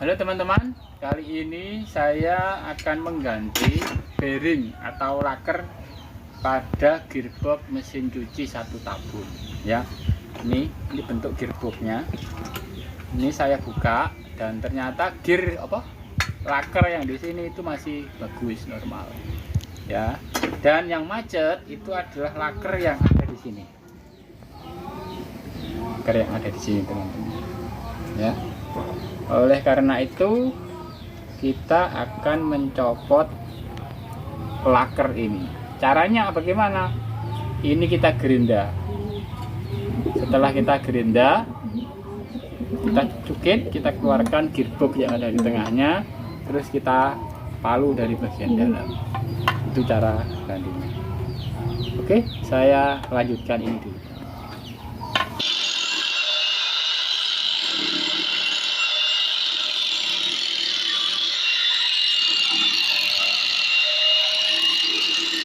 Halo teman-teman, kali ini saya akan mengganti bearing atau laker pada gearbox mesin cuci satu tabung ya. Ini bentuk gearboxnya. Ini saya buka dan ternyata laker yang di sini itu masih bagus, normal ya. Dan yang macet itu adalah laker yang ada di sini. Laker yang ada di sini teman-teman ya. Oleh karena itu kita akan mencopot laker ini. Caranya bagaimana? Ini kita gerinda. Setelah kita gerinda, kita cukit, kita keluarkan gearbox yang ada di tengahnya, terus kita palu dari bagian dalam. Itu cara gantinya. Oke, saya lanjutkan ini dulu.